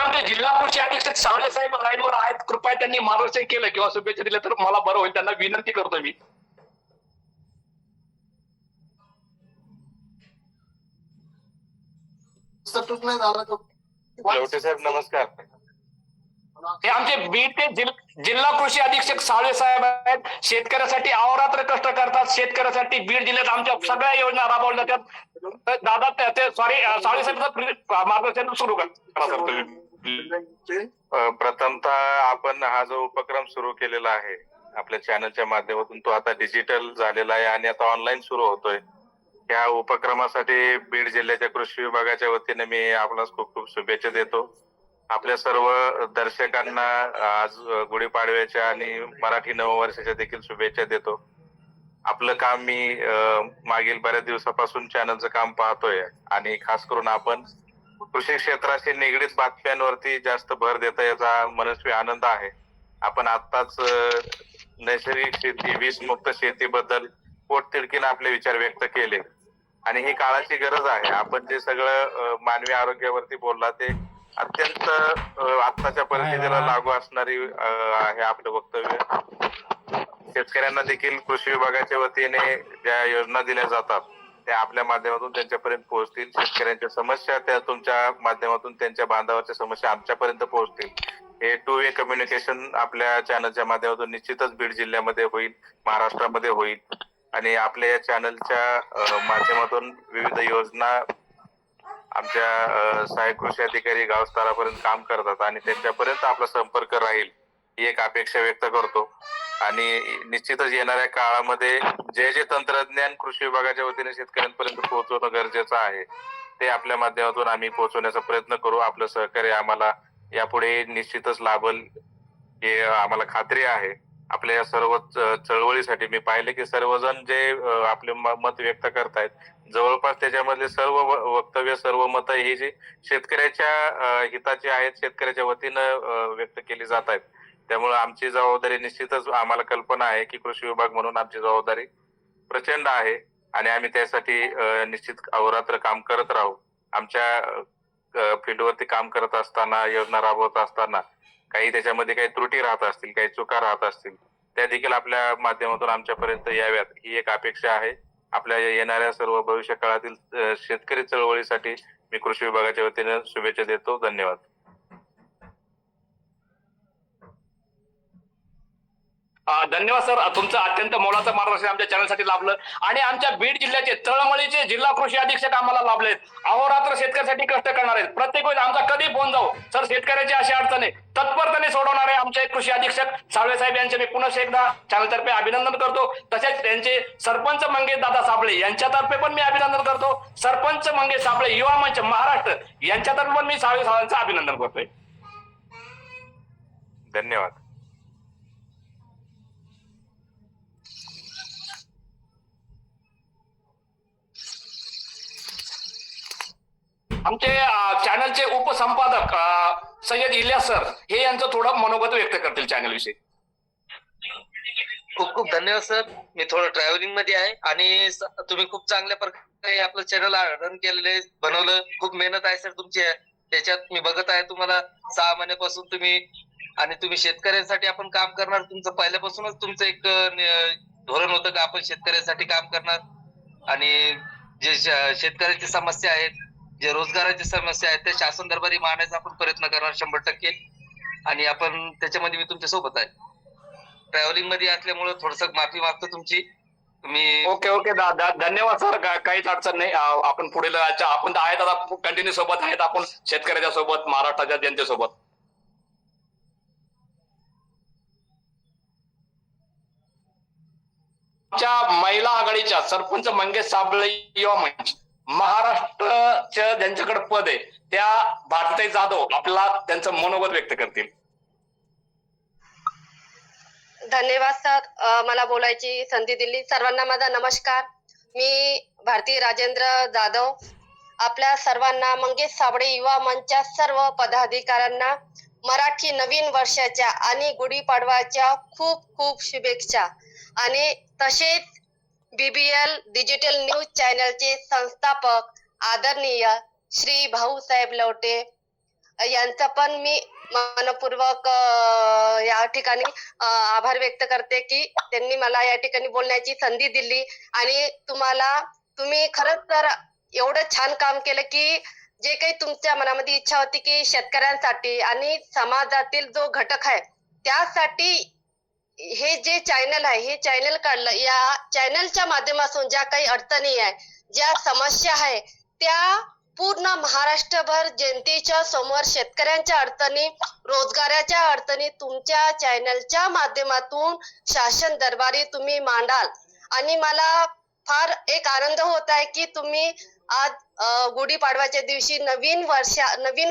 आमचे जिल्हा कृषी अधीक्षक सावळे साहेब लाईनवर आहेत, कृपया त्यांनी मार्गदर्शन केलं किंवा शुभेच्छा दिल्या तर मला बरं होईल, त्यांना विनंती करतो मी. लवटे साहेब नमस्कार. हे आमचे बीडचे जिल्हा कृषी अधीक्षक सावळे साहेब आहेत. शेतकऱ्यासाठी अहोरात्र कष्ट करतात. शेतकऱ्यासाठी बीड जिल्ह्यात आमच्या सगळ्या योजना राबवल्या जातात. दादा ते सॉरी सावळे साहेब मार्गदर्शन सुरू करा सर तुम्ही. प्रथमतः आपण हा जो उपक्रम सुरू केलेला आहे आपल्या चॅनलच्या माध्यमातून, तो आता डिजिटल झालेला आहे आणि आता ऑनलाईन सुरू होतोय. या उपक्रमासाठी बीड जिल्ह्याच्या कृषी विभागाच्या वतीने मी आपणास खूप खूप शुभेच्छा देतो. आपल्या सर्व दर्शकांना आज गुढीपाडव्याच्या आणि मराठी नववर्षाच्या देखील शुभेच्छा देतो. आपलं काम मी मागील बऱ्याच दिवसापासून चॅनलचं काम पाहतोय आणि खास करून आपण कृषी क्षेत्राशी निगडीत बातम्यांवरती जास्त भर देता याचा मनस्वी आनंद आहे. आपण आत्ताच नैसर्गिक शेती, विषमुक्त शेतीबद्दल पोटतिडकीने आपले विचार व्यक्त केले आणि ही काळाची गरज आहे. आपण जे सगळं मानवी आरोग्यावरती बोलला ते अत्यंत आत्ताच्या परिस्थितीला लागू असणारी आहे आपलं वक्तव्य. शेतकऱ्यांना देखील कृषी विभागाच्या वतीने ज्या योजना दिल्या जातात त्या आपल्या माध्यमातून त्यांच्यापर्यंत पोहोचतील. शेतकऱ्यांच्या समस्या त्या तुमच्या माध्यमातून त्यांच्या बांधावरच्या समस्या आमच्यापर्यंत पोहोचतील. हे 2 वे कम्युनिकेशन आपल्या चॅनलच्या माध्यमातून निश्चितच बीड जिल्ह्यामध्ये होईल, महाराष्ट्रामध्ये होईल आणि आपल्या या चॅनलच्या माध्यमातून विविध योजना आमच्या सहाय्यक कृषी अधिकारी गाव स्तरापर्यंत काम करतात आणि त्यांच्यापर्यंत आपला संपर्क राहील ही एक अपेक्षा व्यक्त करतो. आणि निश्चितच येणाऱ्या काळामध्ये जे जे तंत्रज्ञान कृषी विभागाच्या वतीने शेतकऱ्यांपर्यंत पोहोचवणं गरजेचं आहे ते आपल्या माध्यमातून आम्ही पोहोचवण्याचा प्रयत्न करू. आपलं सहकार्य आम्हाला यापुढे निश्चितच लाभल हे आम्हाला खात्री आहे. आपल्या या सर्व चळवळीसाठी मी पाहिले की सर्वजण जे आपले मत व्यक्त करतायत जवळपास त्याच्यामधले सर्व वक्तव्य, सर्व मतं ही जी शेतकऱ्याच्या हिताची आहेत, शेतकऱ्याच्या वतीनं व्यक्त केली जात आहेत. त्यामुळे आमची जबाबदारी निश्चितच आम्हाला कल्पना आहे की कृषी विभाग म्हणून आमची जबाबदारी प्रचंड आहे आणि आम्ही त्यासाठी निश्चित अहोरात्र काम करत राहू. आमच्या फील्डवरती काम करत असताना, योजना राबवत असताना काही त्याच्यामध्ये काही त्रुटी राहत असतील, काही चुका राहत असतील, त्या देखील आपल्या माध्यमातून आमच्यापर्यंत याव्यात ही एक अपेक्षा आहे. आपल्या येणाऱ्या सर्व भविष्य काळातील शेतकरी चळवळीसाठी मी कृषी विभागाच्या वतीने शुभेच्छा देतो. धन्यवाद. धन्यवाद सर, तुमचं अत्यंत मोलाचं मार्गदर्शन आमच्या चॅनलसाठी लाभलं आणि आमच्या बीड जिल्ह्याचे तळमळीचे जिल्हा कृषी अधीक्षक आम्हाला लाभलेत. अहोरात्र शेतकऱ्यासाठी कष्ट करणार आहेत. प्रत्येक वेळेस आमचा कधी फोन जाऊ सर, शेतकऱ्याची अशी अडचणी तत्परतेने सोडवणारे आमचे कृषी अधीक्षक सावळे साहेब यांचे मी पुन्हा एकदा चॅनलतर्फे अभिनंदन करतो. तसेच त्यांचे सरपंच मंगेश दादा साबळे यांच्यातर्फे पण मी अभिनंदन करतो. सरपंच मंगेश साबळे युवा मंच महाराष्ट्र यांच्यातर्फे पण मी सावळे साहेबांचं अभिनंदन करतोय. धन्यवाद. आमचे चॅनलचे उपसंपादक सय्यद इलियास सर हे यांचं थोडं मनोगत व्यक्त करतील चॅनल विषयी. खूप खूप धन्यवाद सर. मी थोडं ट्रॅव्हलिंग मध्ये आहे आणि तुम्ही खूप चांगल्या प्रकारे आपलं चॅनल रन केलेले, बनवलं. खूप मेहनत आहे सर तुमची त्याच्यात. मी बघत आहे तुम्हाला 6 महिन्यापासून तुम्ही शेतकऱ्यांसाठी आपण काम करणार. तुमचं पहिल्यापासूनच तुमचं एक धोरण होतं का आपण शेतकऱ्यांसाठी काम करणार आणि जे शेतकऱ्यांची समस्या आहेत, जे रोजगाराची समस्या आहेत, ते शासन दरबारी मांडायचा आपण प्रयत्न करणार 100% आणि आपण त्याच्यामध्ये मी तुमच्या सोबत आहे. ट्रॅव्हलिंग मध्ये असल्यामुळे थोडस माफी मागतो तुमची. तुम्ही ओके धन्यवाद सर, काहीच अडचण नाही. आपण पुढील आपण आहेत आता कंटिन्यू सोबत आहेत, आपण शेतकऱ्याच्या सोबत, महाराष्ट्राच्या जनतेसोबत. आमच्या महिला आघाडीच्या सरपंच मंगेश साबळे युवा मंच महाराष्ट्राच्या ज्यांच्याकडे पद आहे त्या भारतीताई जाधव आपल्याला त्यांचं मनोगत व्यक्त करतील. धन्यवाद सर, मला बोलायची संधी दिली. सर्वांना माझा नमस्कार. मी भारती राजेंद्र जाधव. आपल्या सर्वांना मंगेश साबळे युवा मंचच्या सर्व पदाधिकाऱ्यांना मराठी नवीन वर्षाच्या आणि गुढीपाडवाच्या खूप खूप शुभेच्छा. आणि तसेच BBL डिजिटल न्यूज चॅनलचे संस्थापक आदरणीय श्री भाऊसाहेब लवटे यांचा पण मी मनपूर्वक या ठिकाणी आभार व्यक्त करते की त्यांनी मला या ठिकाणी बोलण्याची संधी दिली. आणि तुम्ही खरंच तर एवढं छान काम केलं की जे काही तुमच्या मनामध्ये इच्छा होती की शेतकऱ्यांसाठी आणि समाजातील जो घटक आहे त्यासाठी हे जे चॅनल आहे हे चॅनल काढलं. या चॅनलच्या माध्यमातून ज्या काही अडचणी आहे, ज्या समस्या आहे, त्या पूर्ण महाराष्ट्रभर जनतेच्या समोर शेतकऱ्यांच्या अडचणी, रोजगाराच्या अडचणी तुमच्या चॅनलच्या माध्यमातून शासन दरबारी तुम्ही मांडाल. आणि मला फार एक आनंद होत आहे की तुम्ही आज गुढीपाडव्याच्या दिवशी नवीन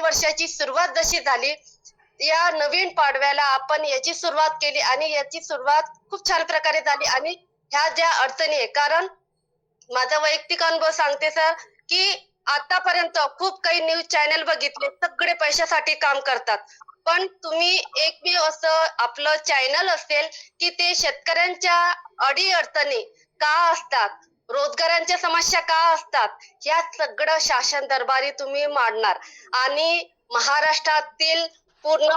वर्षाची सुरुवात जशी झाली, या नवीन पाडव्याला आपण याची सुरुवात केली आणि याची सुरुवात खूप छान प्रकारे झाली. आणि ह्या ज्या अडचणी आहे, कारण माझा वैयक्तिक अनुभव सांगते सर की आतापर्यंत खूप काही न्यूज चॅनल बघितले, सगळे पैशासाठी काम करतात, पण तुम्ही एकमेव असं आपलं चॅनल असेल की ते शेतकऱ्यांच्या अडी अडचणी का असतात, रोजगारांच्या समस्या का असतात, या सगळं शासन दरबारी तुम्ही मांडणार. आणि महाराष्ट्रातील पूर्ण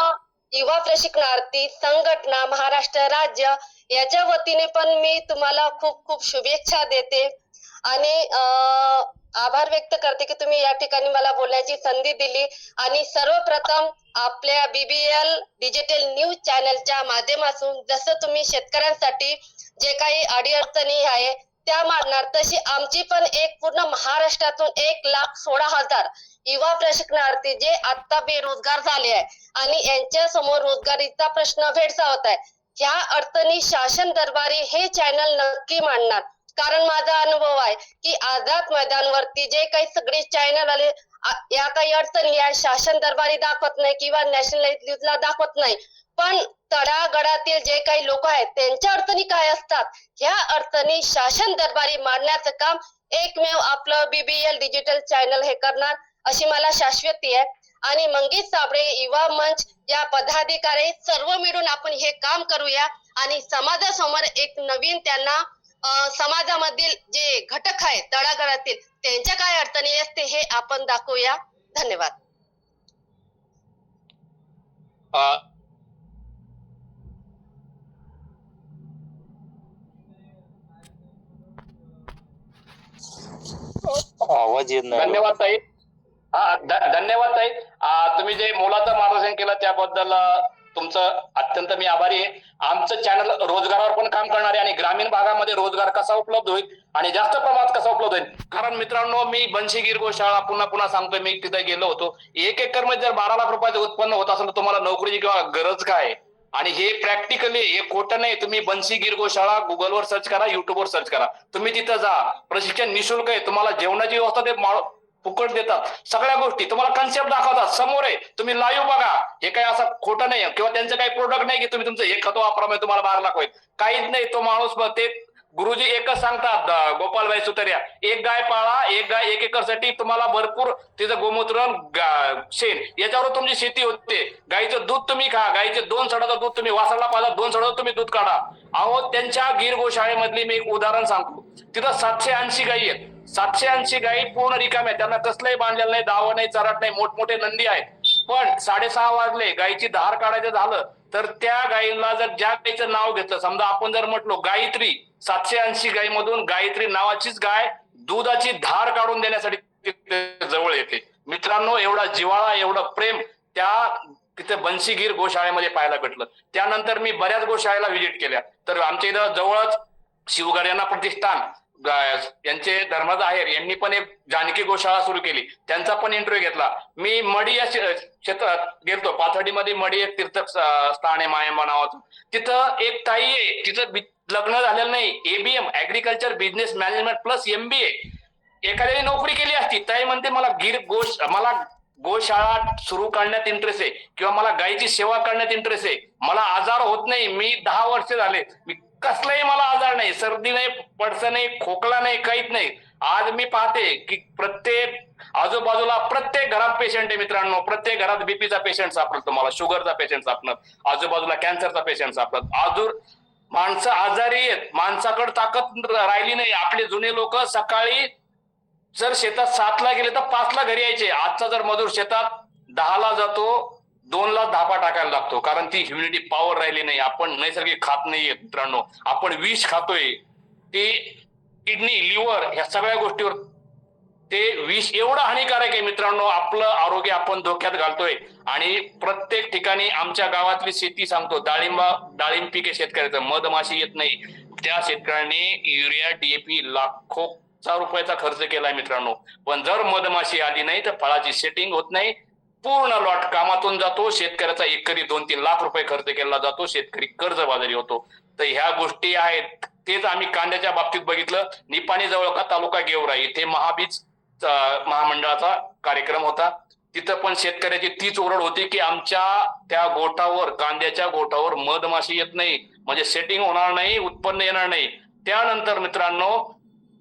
युवा प्रशिक्षणार्थी संघटना, महाराष्ट्र राज्य याच्या वतीने पण मी तुम्हाला खूप खूप शुभेच्छा देते आणि आभार व्यक्त करते की तुम्ही या ठिकाणी मला बोलण्याची संधी दिली. आणि सर्वप्रथम आपल्या BBL डिजिटल न्यूज चॅनलच्या माध्यमातून जसं तुम्ही शेतकऱ्यांसाठी जे काही अडीअडचणी आहे त्या मांडणार, तशी आमची पण एक पूर्ण महाराष्ट्रातून 1,16,000 युवा प्रशिक्षणार्थी जे आता बेरोजगार झाले आहे आणि यांच्या समोर रोजगारीचा प्रश्न भेडसावत आहे, ह्या अडचणी शासन दरबारी हे चॅनल नक्की मांडणार. कारण माझा अनुभव आहे की आझाद मैदानवरती जे काही सगळे चॅनल आले, या काही अडचणी या शासन दरबारी दाखवत नाही किंवा नॅशनल न्यूजला दाखवत नाही, पण तळागाळातील जे काही लोक आहेत त्यांच्या अडचणी काय असतात, ह्या अडचणी शासन दरबारी मांडण्याचं काम एकमेव आपलं BBL डिजिटल चॅनल हे करणार अशी मला शाश्वती आहे. आणि मंगेश साबळे युवा मंच या पदाधिकारी सर्व मिळून आपण हे काम करूया आणि समाजासमोर एक नवीन त्यांना समाजामधील जे घटक आहेत तळागाळातील त्यांच्या काय अडचणी असते हे आपण दाखवूया. धन्यवाद. आवाज येत नाही. धन्यवाद ताई. धन्यवाद ताई. तुम्ही जे मोलाचं मार्गदर्शन केलं त्याबद्दल तुमचं अत्यंत मी आभारी आहे. आमचं चॅनल रोजगारावर पण काम करणार आहे आणि ग्रामीण भागामध्ये रोजगार कसा उपलब्ध होईल आणि जास्त प्रमाणात कसा उपलब्ध होईल. कारण मित्रांनो, मी बनशी गोशाळा पुन्हा सांगतोय, मी तिथे गेलो होतो. 1 एकर मध्ये जर 12 लाख रुपयाचं उत्पन्न होत असेल तर तुम्हाला नोकरीची किंवा गरज काय. आणि हे प्रॅक्टिकली, हे खोटं नाही. तुम्ही बनशी गोशाळा गुगलवर सर्च करा, युट्यूबवर सर्च करा, तुम्ही तिथं जा. प्रशिक्षण निशुल्क आहे. तुम्हाला जेवणाची व्यवस्था ते फुकट देतात. सगळ्या गोष्टी तुम्हाला कन्सेप्ट दाखवतात, समोर आहे. तुम्ही लाईव्ह बघा. हे काही असं खोटं नाही किंवा त्यांचं काही प्रोडक्ट नाही की तुम्ही तुमचं हे खत वापरा तुम्हाला 12 लाख होईल. काहीच नाही. तो माणूस ते गुरुजी एकच सांगतात, गोपालभाई सुतरिया, एक गाय पाळा, एक गाय 1 एकरसाठी तुम्हाला भरपूर तिचं गोमूत्र शेण याच्यावर तुमची शेती होते. गाईचं दूध तुम्ही खा. गाईचे 2 सडाचं दूध तुम्ही वासरला पाहिला, 2 सडाचं तुम्ही दूध काढा. अहो, त्यांच्या गीर गोशाळेमधली मी एक उदाहरण सांगतो. तिथं 780 गायी आहेत. 780 गायी पूर्ण रिकाम्या, त्यांना कसलंही बांधलेलं नाही, दावं नाही, चराट नाही, मोठमोठे नंदी आहेत. पण 6:30 वाजले, गायीची धार काढायचं झालं तर त्या गायीला जर ज्या गायीचं नाव घेतलं, समजा आपण जर म्हटलो गायत्री, 780 गायीमधून गायत्री नावाचीच गाय दुधाची धार काढून देण्यासाठी जवळ येते. मित्रांनो, एवढा जिव्हाळा, एवढं प्रेम त्या तिथे बनशीगीर गोशाळेमध्ये पाहायला भेटलं. त्यानंतर मी बऱ्याच गोशाळेला व्हिजिट केल्या. तर आमच्या इथं जवळच शिवगर्यांना प्रतिष्ठान यांचे धर्मज आहेर यांनी पण एक जानकी गोशाळा सुरू केली. त्यांचा पण इंटरव्ह्यू घेतला. मी मडी या क्षेत्रात गेलतो. पाथर्डीमध्ये मडी एक तीर्थस्थान आहे मायंबा नावाचं. तिथं एक ताई आहे, तिचं लग्न झालेलं नाही. ABM agriculture business management plus MBA. एखाद्याने नोकरी केली असती. ताई म्हणते मला गोशाळा सुरू करण्यात इंटरेस्ट आहे किंवा मला गायीची सेवा करण्यात इंटरेस्ट आहे. मला आजार होत नाही. मी 10 वर्ष झाले, कसलाही मला आजार नाही, सर्दी नाही, पडसं नाही, खोकला नाही, काहीच नाही. आज मी पाहते की प्रत्येक आजूबाजूला प्रत्येक घरात पेशंट आहे. मित्रांनो, प्रत्येक घरात बीपीचा पेशंट सापडतो, तुम्हाला शुगरचा पेशंट सापडणार, आजूबाजूला कॅन्सरचा पेशंट सापडत. माणसं आजारी आहेत. माणसाकडे ताकद राहिली नाही. आपले जुने लोक सकाळी जर शेतात 7ला गेले तर 5ला घरी यायचे. आजचा जर मजूर शेतात 10ला जातो, 2ला धापा टाकायला लागतो, कारण ती ह्युमिनिटी पॉवर राहिली नाही. आपण नैसर्गिक खात नाहीये मित्रांनो, आपण विष खातोय. ते किडनी, लिव्हर ह्या सगळ्या गोष्टीवर ते विष एवढं हानिकारक आहे मित्रांनो. आपलं आरोग्य आपण धोक्यात घालतोय. आणि प्रत्येक ठिकाणी आमच्या गावातली शेती सांगतो, डाळिंब पीक आहे शेतकऱ्याचं, मधमाशी येत नाही. त्या शेतकऱ्यांनी युरिया, DAP लाखोचा रुपयाचा खर्च केलाय मित्रांनो. पण जर मधमाशी आली नाही तर फळाची सेटिंग होत नाही. पूर्ण लॉट कामातून जातो. शेतकऱ्याचा एकरी 2-3 लाख रुपये खर्च केला जातो. शेतकरी कर्जबाजारी होतो. तर ह्या गोष्टी आहेत. तेच आम्ही कांद्याच्या बाबतीत बघितलं. निपाणी जवळ का तालुका गेवराई इथे महाबीज महामंडळाचा कार्यक्रम होता. तिथं पण शेतकऱ्याची तीच ओरड होती की आमच्या त्या गोठावर, कांद्याच्या गोठावर मधमाशी येत नाही, म्हणजे सेटिंग होणार नाही, उत्पन्न येणार नाही. त्यानंतर मित्रांनो,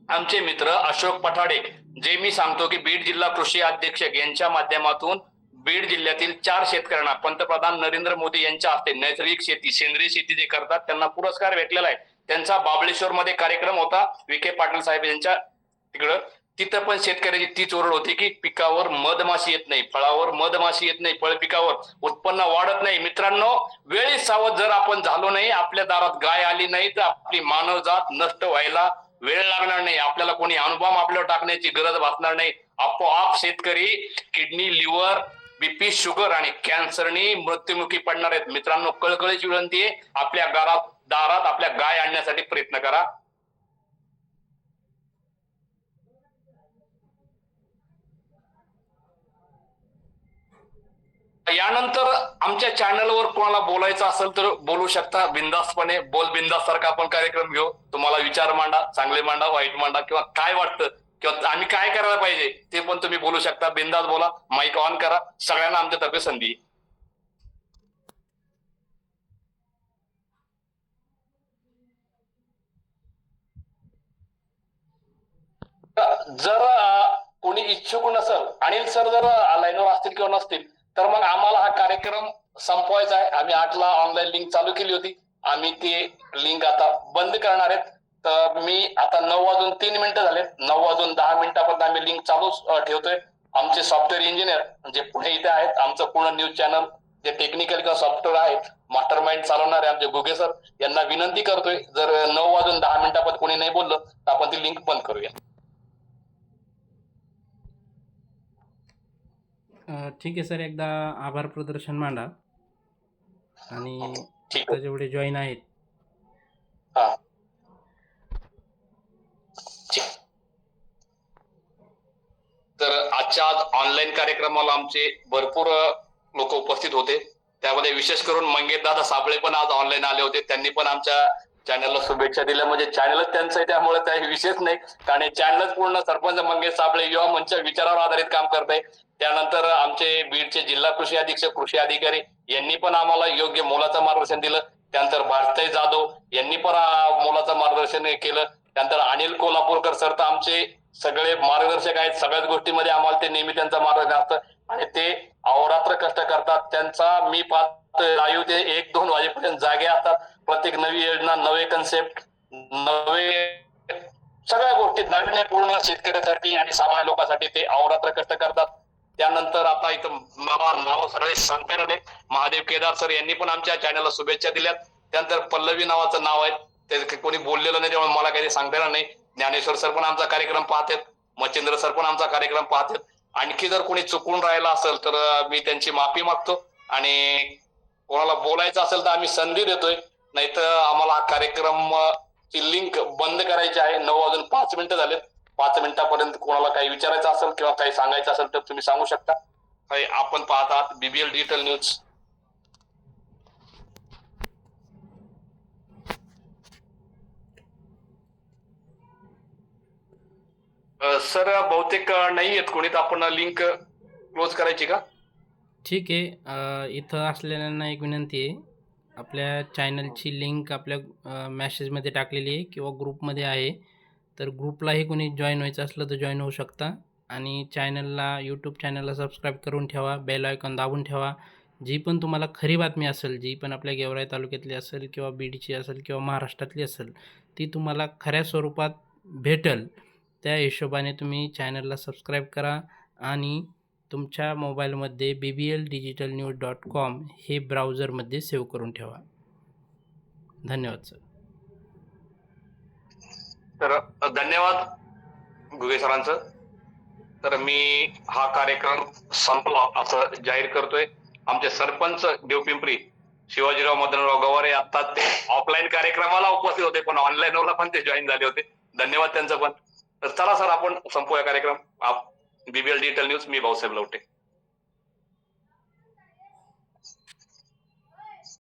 आमचे मित्र अशोक पठाडे, जे मी सांगतो की बीड जिल्हा कृषी अधीक्षक यांच्या माध्यमातून बीड जिल्ह्यातील 4 शेतकऱ्यांना पंतप्रधान नरेंद्र मोदी यांच्या हस्ते नैसर्गिक शेती, सेंद्रिय शेती जे करतात त्यांना पुरस्कार भेटलेला आहे. त्यांचा बाबळेश्वर मध्ये कार्यक्रम होता, विखे पाटील साहेब यांच्या तिकडं. तिथं पण शेतकऱ्याची तीच ओरड होती की पिकावर मधमाशी येत नाही, फळावर मधमाशी येत नाही, फळ पिकावर उत्पन्न वाढत नाही. मित्रांनो, वेळी सावध जर आपण झालो नाही, आपल्या दारात गाय आली नाही, तर आपली मानवजात नष्ट व्हायला वेळ लागणार नाही. आपल्याला कोणी अणुबॉम्ब आपल्यावर टाकण्याची गरज भासणार नाही. आपोआप शेतकरी किडनी, लिव्हर, BP, शुगर आणि कॅन्सरनी मृत्युमुखी पडणार आहेत. मित्रांनो, कळकळीची विनंती आहे, आपल्या दारात आपल्या गाय आणण्यासाठी प्रयत्न करा. यानंतर आमच्या चॅनलवर कोणाला बोलायचं असेल तर बोलू शकता बिंदासपणे. बोल बिंदास सारखा आपण कार्यक्रम घेऊ. तुम्हाला विचार मांडा, चांगले मांडा, वाईट मांडा, किंवा काय वाटतं किंवा आम्ही काय करायला पाहिजे ते पण तुम्ही बोलू शकता. बिंदास बोला, माईक ऑन करा. सगळ्यांना आमच्यातर्फे संधी. जर कोणी इच्छुक नसेल, अनिल सर जर लाईनवर असतील किंवा नसतील, तर मग आम्हाला हा कार्यक्रम संपवायचा आहे. आम्ही 8ला ऑनलाईन लिंक चालू केली होती, आम्ही ती लिंक आता बंद करणार आहेत. तर मी आता 9:03 झालेत, 9:10 आम्ही लिंक चालू ठेवतोय. आमचे सॉफ्टवेअर इंजिनियर जे पुणे इथे आहेत, आमचं पूर्ण न्यूज चॅनल जे टेक्निकल किंवा सॉफ्टवेअर आहेत, मास्टर माइंड चालवणारे आमचे गुगे सर, यांना विनंती करतोय, जर 9:10 कोणी नाही बोललं तर आपण ती लिंक बंद करूया. ठीक आहे सर, एकदा आभार प्रदर्शन मांडा आणि ठीक आता जेवढे जॉईन आहेत. हा, ठीक. तर आजच्या आज ऑनलाईन कार्यक्रमाला आमचे भरपूर लोक उपस्थित होते. त्यामध्ये विशेष करून मंगेशदादा साबळे पण आज ऑनलाईन आले होते. त्यांनी पण आमच्या चॅनलला शुभेच्छा दिल्या. म्हणजे चॅनलच त्यांचं आहे, त्यामुळे काही विशेष नाही, कारण चॅनलच पूर्ण सरपंच मंगेश साबळे युवा मंच विचारावर आधारित काम करत आहे. त्यानंतर आमचे बीडचे जिल्हा कृषी अधीक्षक, कृषी अधिकारी यांनी पण आम्हाला योग्य मोलाचं मार्गदर्शन दिलं. त्यानंतर भारताई जाधव यांनी पण मोलाचं मार्गदर्शन केलं. त्यानंतर अनिल कोल्हापूरकर सर तर आमचे सगळे मार्गदर्शक आहेत. सगळ्याच गोष्टीमध्ये आम्हाला ते नेहमी त्यांचं मार्गदर्शन असतं आणि ते अहोरात्र कष्ट करतात. त्यांचा मी पाहतोय लाईव्ह, ते 1-2 वाजेपर्यंत जागे असतात. प्रत्येक नवी योजना, नवे कन्सेप्ट, नवे सगळ्या गोष्टी नाविन्यपूर्ण शेतकऱ्यासाठी आणि सामान्य लोकांसाठी ते अहोरात्र कष्ट करतात. त्यानंतर आता इथं नाव सगळे सांगता येणार नाही. महादेव केदार सर यांनी पण आमच्या चॅनलला शुभेच्छा दिल्यात. त्यानंतर पल्लवी नावाचं नाव आहे, ते कोणी बोललेलं नाही, त्यामुळे मला काही सांगता येणार नाही. ज्ञानेश्वर सर पण आमचा कार्यक्रम पाहतात, मच्छिंद्र सर पण आमचा कार्यक्रम पाहतात. आणखी जर कोणी चुकून राहिला असेल तर मी त्यांची माफी मागतो, आणि कोणाला बोलायचं असेल तर आम्ही संधी देतोय. नाहीतर आम्हाला हा कार्यक्रम ची लिंक बंद करायची आहे. 9:05 झालेत. 5 मिनिटापर्यंत कोणाला काही विचारायचं असेल किंवा काही सांगायचं असेल तर तुम्ही सांगू शकता. आपण पाहत आहात BBL डिजिटल न्यूज. सर बहुतेक नाही आहेत कोणी, तर आपण लिंक क्लोज करायची का? ठीक आहे, इथं असलेल्यांना एक विनंती आहे, आपल्या चॅनलची लिंक आपल्या मॅसेजमध्ये टाकलेली आहे किंवा ग्रुपमध्ये आहे. तर ग्रुपलाही कोणी जॉईन व्हायचं असलं तर जॉईन होऊ शकता. आणि चॅनलला, यूट्यूब चॅनलला सबस्क्राईब करून ठेवा, बेल आयकॉन दाबून ठेवा. जी पण तुम्हाला खरी बातमी असेल, जी पण आपल्या गेवराई तालुक्यातली असेल किंवा बीडची असेल किंवा महाराष्ट्रातली असेल, ती तुम्हाला खऱ्या स्वरूपात भेटेल. त्या हिशोबाने तुम्ही चॅनलला सबस्क्राईब करा आणि तुमच्या मोबाईलमध्ये bbl-digitalnews.com हे ब्राउझरमध्ये सेव्ह करून ठेवा. धन्यवाद सर. तर धन्यवाद गुगे सरांचं. तर मी हा कार्यक्रम संपला असं जाहीर करतोय. आमचे सरपंच देवपिंपरी शिवाजीराव मदनराव गवारे आता ते ऑफलाईन कार्यक्रमाला उपस्थित होते, पण ऑनलाईन वरला पण ते जॉईन झाले होते. धन्यवाद त्यांचं पण. तर चला सर, आपण संपूया कार्यक्रम. बीबीएल डिजिटल न्यूज, मी भाऊसाहेब लवटे.